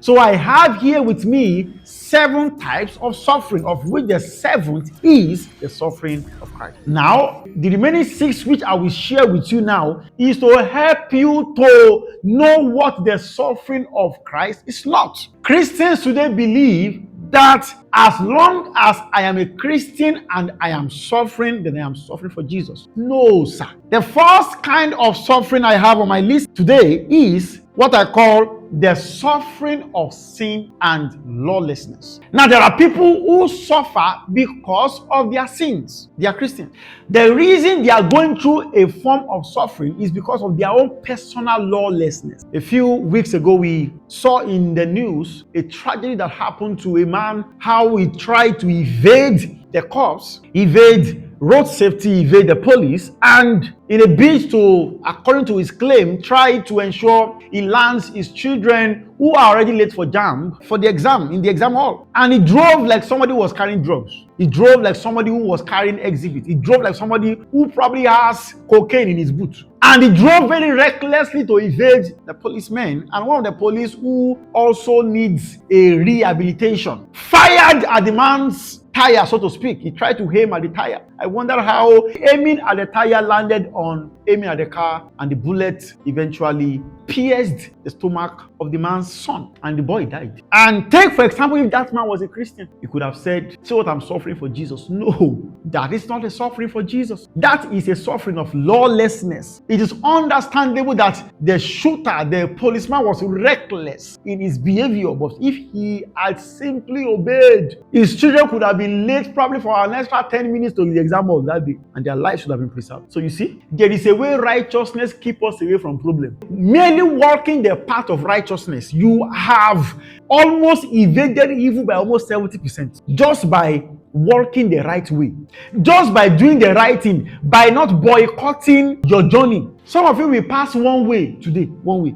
So I have here with me 7 types of suffering, of which the 7th is the suffering of Christ. Now, the remaining 6 which I will share with you now is to help you to know what the suffering of Christ is not. Christians today believe that as long as I am a Christian and I am suffering, then I am suffering for Jesus. No, sir. The first kind of suffering I have on my list today is what I call the suffering of sin and lawlessness. Now, there are people who suffer because of their sins. They are Christians. The reason they are going through a form of suffering is because of their own personal lawlessness. A few weeks ago, we saw in the news a tragedy that happened to a man, how he tried to evade the cops, evade road safety, evade the police, and in a bid to, according to his claim, try to ensure he lands his children who are already late for JAMB for the exam, in the exam hall. And he drove like somebody who was carrying drugs. He drove like somebody who was carrying exhibit. He drove like somebody who probably has cocaine in his boot. And he drove very recklessly to evade the policemen. And one of the police, who also needs a rehabilitation, fired at the man's tire, so to speak. He tried to aim at the tire. I wonder how aiming at the tire landed on aiming at the car, and the bullet eventually pierced the stomach of the man's son, and the boy died. And take, for example, if that man was a Christian, he could have said, "See what I'm suffering for Jesus." No, that is not a suffering for Jesus. That is a suffering of lawlessness. It is understandable that the shooter, the policeman, was reckless in his behavior, but if he had simply obeyed, his children could have been late probably for an extra 10 minutes to the exam of that day, and their lives should have been preserved. So you see, there is a way righteousness keeps us away from problems. Merely walking the path of righteousness, you have almost evaded evil by almost 70%, just by walking the right way, just by doing the right thing, by not boycotting your journey. Some of you will pass one way today,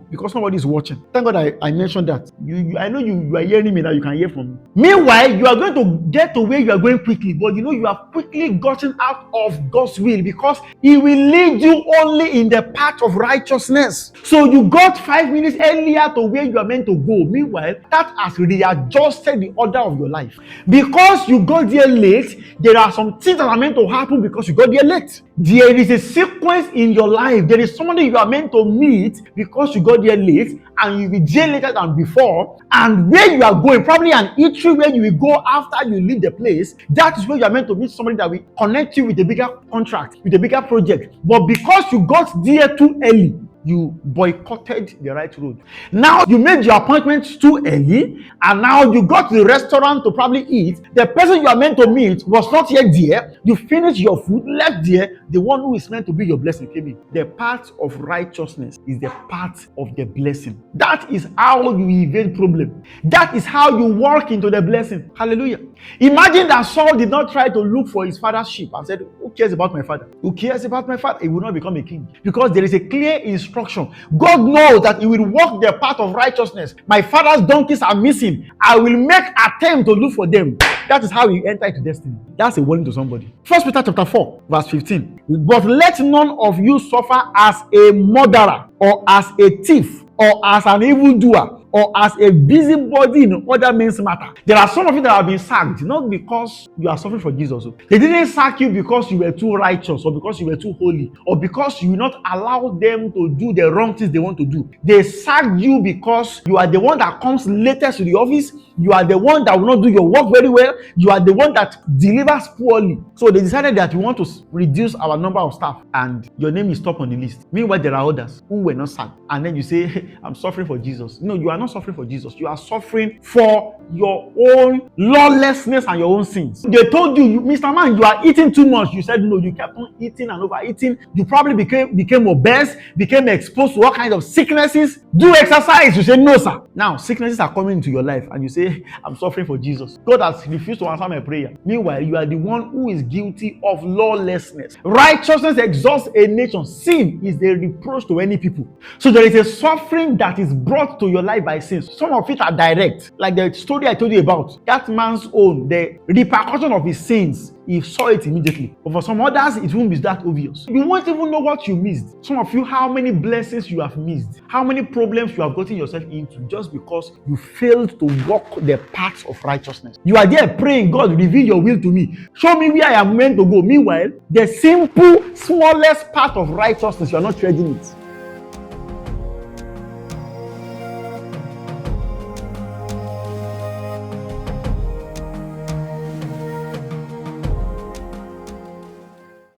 because nobody is watching. Thank God I mentioned that. I know you are hearing me now, you can hear from me. Meanwhile, you are going to get to where you are going quickly, but you have quickly gotten out of God's will, because He will lead you only in the path of righteousness. So you got 5 minutes earlier to where you are meant to go. Meanwhile, that has readjusted the order of your life. Because you got there late, there are some things that are meant to happen because you got there late. There is a sequence in your life. There is somebody you are meant to meet because you got there late, and you'll be there later than before. And where you are going, probably an eatery where you will go after you leave the place, that is where you are meant to meet somebody that will connect you with a bigger contract, with a bigger project. But because you got there too early, you boycotted the right road. Now you made your appointments too early, and now you got to the restaurant to probably eat. The person you are meant to meet was not yet there. You finished your food, left there. The one who is meant to be your blessing came in. The path of righteousness is the path of the blessing. That is how you evade problem. That is how you walk into the blessing. Hallelujah. Imagine that Saul did not try to look for his father's sheep and said, "Who cares about my father? Who cares about my father?" He will not become a king, because there is a clear instruction. God knows that He will walk the path of righteousness. My father's donkeys are missing. I will make attempt to look for them. That is how you enter into destiny. That's a warning to somebody. 1 Peter chapter 4, verse 15. But let none of you suffer as a murderer, or as a thief, or as an evildoer, or as a busybody in other men's matter. There are some of you that have been sacked, not because you are suffering for Jesus. They didn't sack you because you were too righteous, or because you were too holy, or because you will not allow them to do the wrong things they want to do. They sacked you because you are the one that comes latest to the office. You are the one that will not do your work very well. You are the one that delivers poorly. So they decided that we want to reduce our number of staff, and your name is top on the list. Meanwhile, there are others who were not sacked. And then you say, "Hey, I'm suffering for Jesus." No, you are not suffering for Jesus. You are suffering for your own lawlessness and your own sins. They told you, "Mr. Man, you are eating too much." You said no. You kept on eating and overeating. You probably became obese, became exposed to all kinds of sicknesses. Do exercise. You say, "No, sir." Now sicknesses are coming into your life, and you say, "I'm suffering for Jesus." God has refused to answer my prayer. Meanwhile, you are the one who is guilty of lawlessness. Righteousness exalts a nation. Sin is a reproach to any people. So there is a suffering that is brought to your life by by sins. Some of it are direct, like the story I told you about. That man's own, the repercussion of his sins, he saw it immediately. But for some others, it won't be that obvious. You won't even know what you missed. Some of you, how many blessings you have missed, how many problems you have gotten yourself into just because you failed to walk the paths of righteousness. You are there praying, God, reveal your will to me. Show me where I am meant to go. Meanwhile, the simple, smallest path of righteousness, you are not treading it.